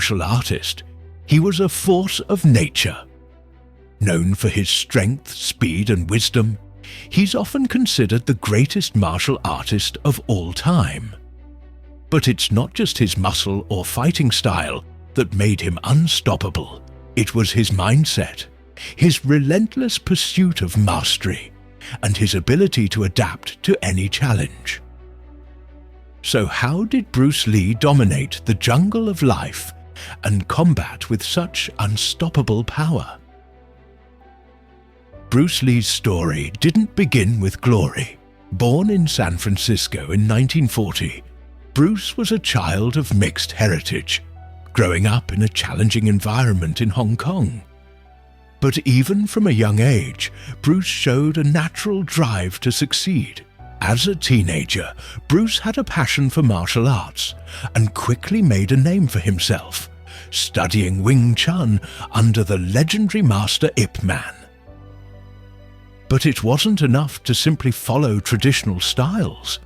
martial artist, he was a force of nature. Known for his strength, speed, and wisdom, he's often considered the greatest martial artist of all time. But it's not just his muscle or fighting style that made him unstoppable. It was his mindset, his relentless pursuit of mastery, and his ability to adapt to any challenge. So how did Bruce Lee dominate the jungle of life and combat with such unstoppable power? Bruce Lee's story didn't begin with glory. Born in San Francisco in 1940, Bruce was a child of mixed heritage, growing up in a challenging environment in Hong Kong. But even from a young age, Bruce showed a natural drive to succeed. As a teenager, Bruce had a passion for martial arts and quickly made a name for himself, studying Wing Chun under the legendary master Ip Man. But it wasn't enough to simply follow traditional styles.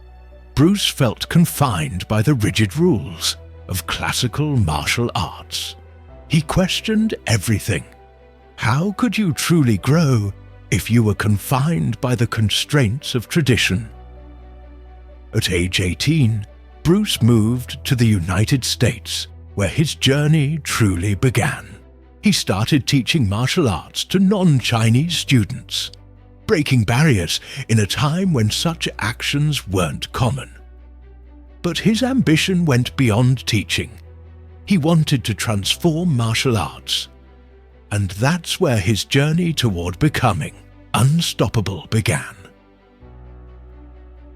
Bruce felt confined by the rigid rules of classical martial arts. He questioned everything. How could you truly grow if you were confined by the constraints of tradition? At age 18, Bruce moved to the United States, where his journey truly began. He started teaching martial arts to non-Chinese students, breaking barriers in a time when such actions weren't common. But his ambition went beyond teaching. He wanted to transform martial arts. And that's where his journey toward becoming unstoppable began.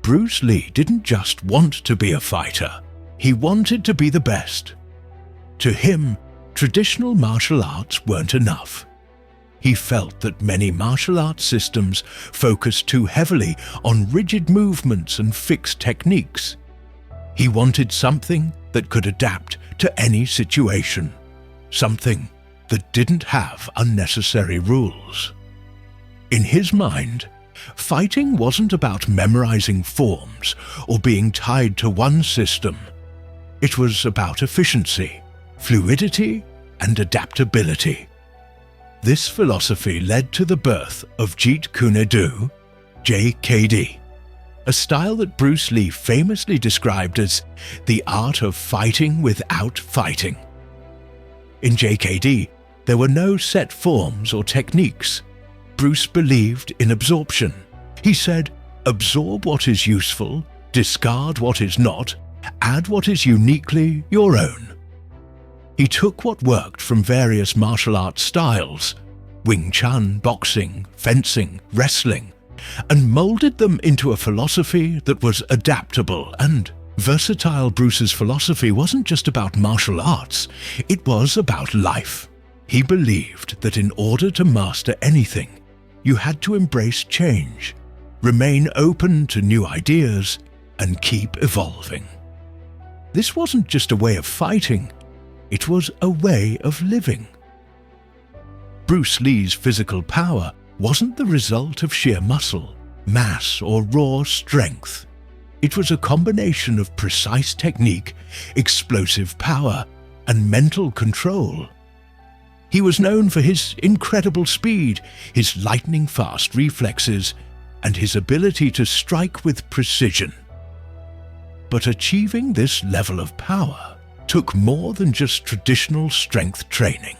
Bruce Lee didn't just want to be a fighter, he wanted to be the best. To him, traditional martial arts weren't enough. He felt that many martial arts systems focused too heavily on rigid movements and fixed techniques. He wanted something that could adapt to any situation, something that didn't have unnecessary rules. In his mind, fighting wasn't about memorizing forms or being tied to one system. It was about efficiency, fluidity, and adaptability. This philosophy led to the birth of Jeet Kune Do, JKD, a style that Bruce Lee famously described as the art of fighting without fighting. In JKD, there were no set forms or techniques. Bruce believed in absorption. He said, absorb what is useful, discard what is not, add what is uniquely your own. He took what worked from various martial arts styles, Wing Chun, boxing, fencing, wrestling, and molded them into a philosophy that was adaptable and versatile. Bruce's philosophy wasn't just about martial arts, it was about life. He believed that in order to master anything, you had to embrace change, remain open to new ideas, and keep evolving. This wasn't just a way of fighting, it was a way of living. Bruce Lee's physical power wasn't the result of sheer muscle, mass, or raw strength. It was a combination of precise technique, explosive power, and mental control. He was known for his incredible speed, his lightning-fast reflexes, and his ability to strike with precision. But achieving this level of power took more than just traditional strength training.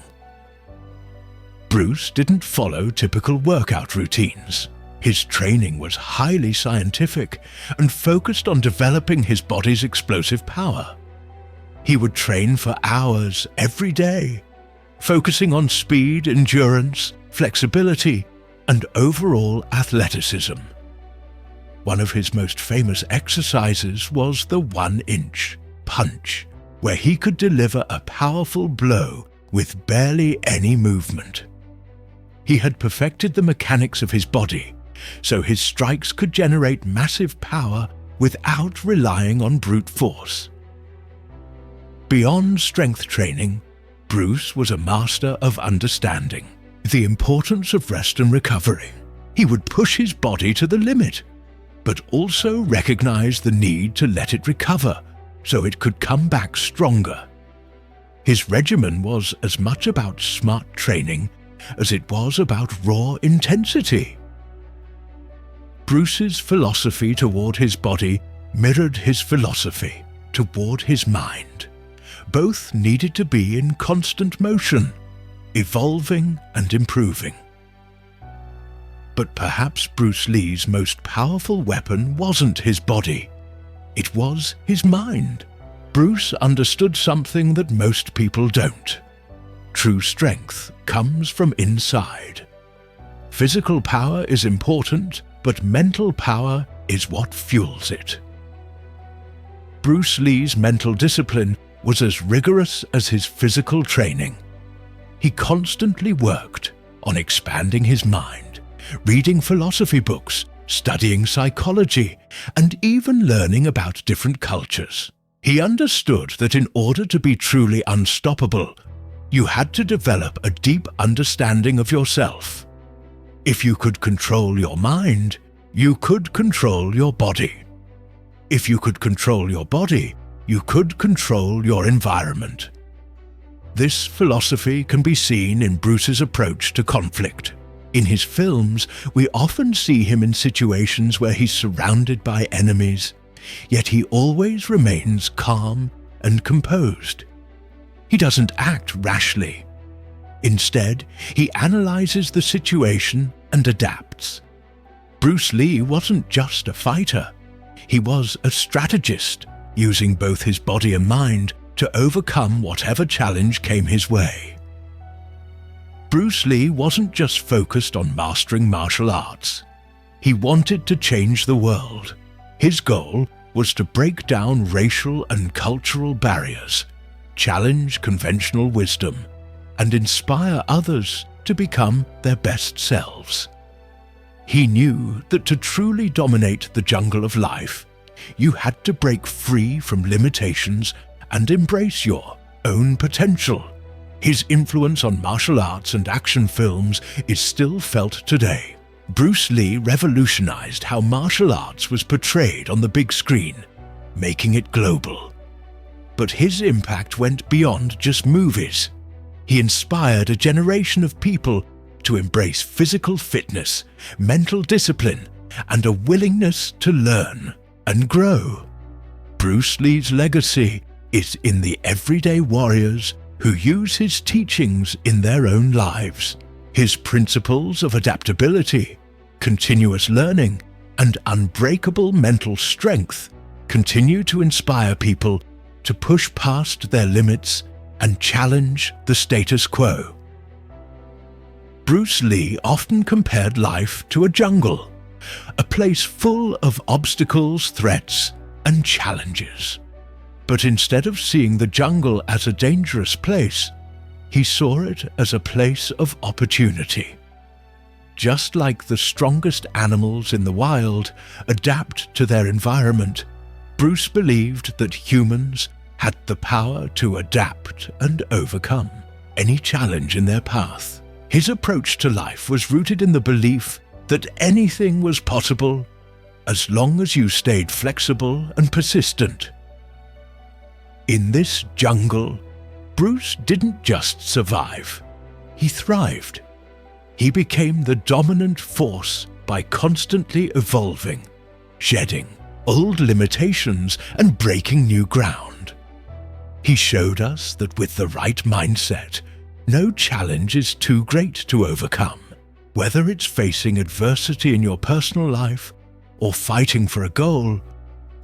Bruce didn't follow typical workout routines. His training was highly scientific and focused on developing his body's explosive power. He would train for hours every day, focusing on speed, endurance, flexibility, and overall athleticism. One of his most famous exercises was the 1-inch punch, where he could deliver a powerful blow with barely any movement. He had perfected the mechanics of his body, so his strikes could generate massive power without relying on brute force. Beyond strength training, Bruce was a master of understanding the importance of rest and recovery. He would push his body to the limit, but also recognize the need to let it recover so it could come back stronger. His regimen was as much about smart training as it was about raw intensity. Bruce's philosophy toward his body mirrored his philosophy toward his mind. Both needed to be in constant motion, evolving and improving. But perhaps Bruce Lee's most powerful weapon wasn't his body. It was his mind. Bruce understood something that most people don't. True strength comes from inside. Physical power is important, but mental power is what fuels it. Bruce Lee's mental discipline was as rigorous as his physical training. He constantly worked on expanding his mind, reading philosophy books, studying psychology, and even learning about different cultures. He understood that in order to be truly unstoppable, you had to develop a deep understanding of yourself. If you could control your mind, you could control your body. If you could control your body, you could control your environment. This philosophy can be seen in Bruce's approach to conflict. In his films, we often see him in situations where he's surrounded by enemies, yet he always remains calm and composed. He doesn't act rashly. Instead, he analyzes the situation and adapts. Bruce Lee wasn't just a fighter. He was a strategist, using both his body and mind to overcome whatever challenge came his way. Bruce Lee wasn't just focused on mastering martial arts. He wanted to change the world. His goal was to break down racial and cultural barriers, challenge conventional wisdom, and inspire others to become their best selves. He knew that to truly dominate the jungle of life, you had to break free from limitations and embrace your own potential. His influence on martial arts and action films is still felt today. Bruce Lee revolutionized how martial arts was portrayed on the big screen, making it global. But his impact went beyond just movies. He inspired a generation of people to embrace physical fitness, mental discipline, and a willingness to learn and grow. Bruce Lee's legacy is in the everyday warriors who use his teachings in their own lives. His principles of adaptability, continuous learning, and unbreakable mental strength continue to inspire people to push past their limits and challenge the status quo. Bruce Lee often compared life to a jungle, a place full of obstacles, threats, and challenges. But instead of seeing the jungle as a dangerous place, he saw it as a place of opportunity. Just like the strongest animals in the wild adapt to their environment, Bruce believed that humans had the power to adapt and overcome any challenge in their path. His approach to life was rooted in the belief that anything was possible as long as you stayed flexible and persistent. In this jungle, Bruce didn't just survive, he thrived. He became the dominant force by constantly evolving, shedding old limitations and breaking new ground. He showed us that with the right mindset, no challenge is too great to overcome. Whether it's facing adversity in your personal life or fighting for a goal,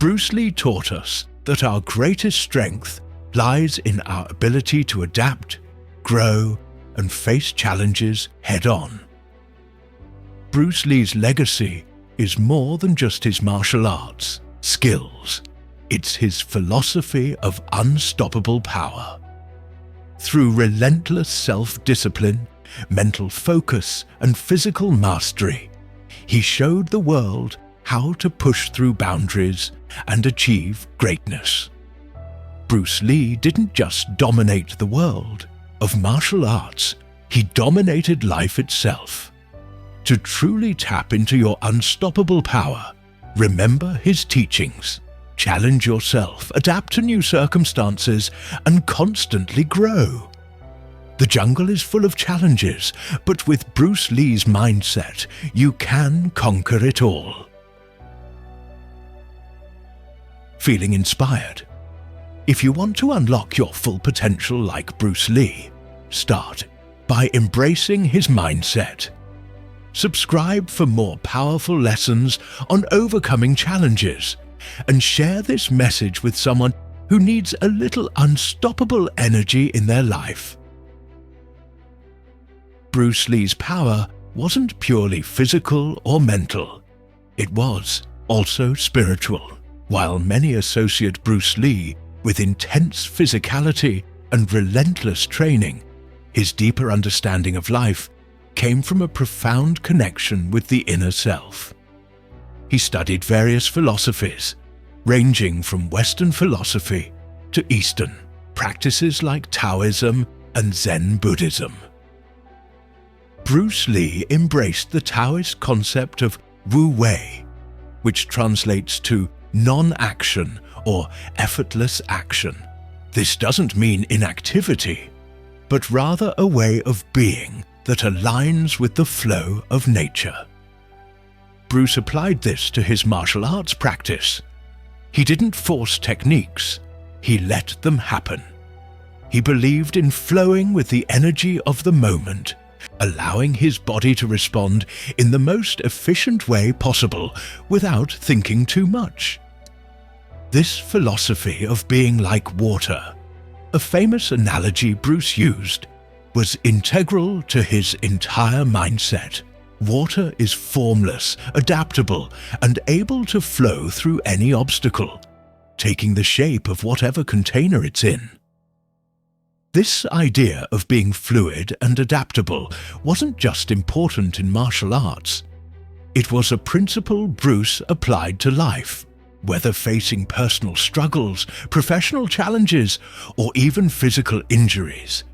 Bruce Lee taught us that our greatest strength lies in our ability to adapt, grow, and face challenges head-on. Bruce Lee's legacy is more than just his martial arts skills. It's his philosophy of unstoppable power. Through relentless self-discipline, mental focus, and physical mastery, he showed the world how to push through boundaries and achieve greatness. Bruce Lee didn't just dominate the world of martial arts, he dominated life itself. To truly tap into your unstoppable power, remember his teachings. challenge yourself, adapt to new circumstances, and constantly grow. The jungle is full of challenges, but with Bruce Lee's mindset, you can conquer it all. Feeling inspired? If you want to unlock your full potential like Bruce Lee, start by embracing his mindset. Subscribe for more powerful lessons on overcoming challenges, and share this message with someone who needs a little unstoppable energy in their life. Bruce Lee's power wasn't purely physical or mental. It was also spiritual. While many associate Bruce Lee with intense physicality and relentless training, his deeper understanding of life came from a profound connection with the inner self. He studied various philosophies, ranging from Western philosophy to Eastern, practices like Taoism and Zen Buddhism. Bruce Lee embraced the Taoist concept of Wu Wei, which translates to non-action or effortless action. This doesn't mean inactivity, but rather a way of being that aligns with the flow of nature. Bruce applied this to his martial arts practice. He didn't force techniques, he let them happen. He believed in flowing with the energy of the moment, allowing his body to respond in the most efficient way possible without thinking too much. This philosophy of being like water, a famous analogy Bruce used, was integral to his entire mindset. Water is formless, adaptable, and able to flow through any obstacle, taking the shape of whatever container it's in. This idea of being fluid and adaptable wasn't just important in martial arts. It was a principle Bruce applied to life, whether facing personal struggles, professional challenges, or even physical injuries.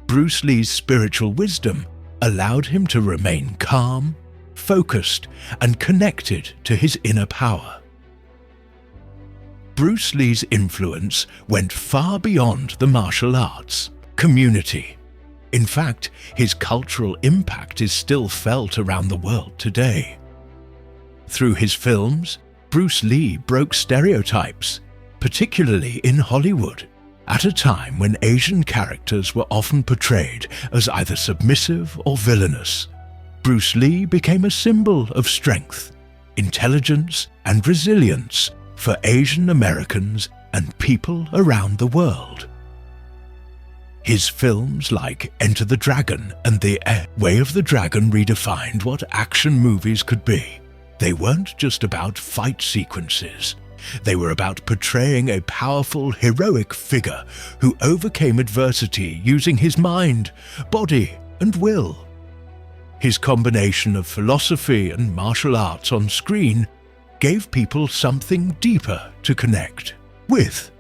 Bruce Lee's spiritual wisdom allowed him to remain calm, focused, and connected to his inner power. Bruce Lee's influence went far beyond the martial arts community. In fact, his cultural impact is still felt around the world today. Through his films, Bruce Lee broke stereotypes, particularly in Hollywood, at a time when Asian characters were often portrayed as either submissive or villainous. Bruce Lee became a symbol of strength, intelligence, and resilience for Asian Americans and people around the world. His films like Enter the Dragon and The Way of the Dragon redefined what action movies could be. They weren't just about fight sequences. They were about portraying a powerful, heroic figure who overcame adversity using his mind, body, and will. His combination of philosophy and martial arts on screen gave people something deeper to connect with.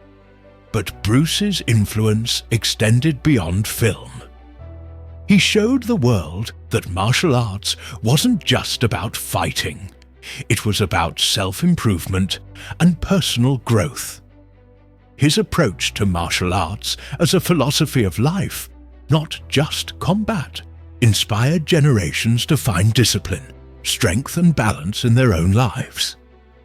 But Bruce's influence extended beyond film. He showed the world that martial arts wasn't just about fighting. It was about self-improvement and personal growth. His approach to martial arts as a philosophy of life, not just combat, inspired generations to find discipline, strength, and balance in their own lives.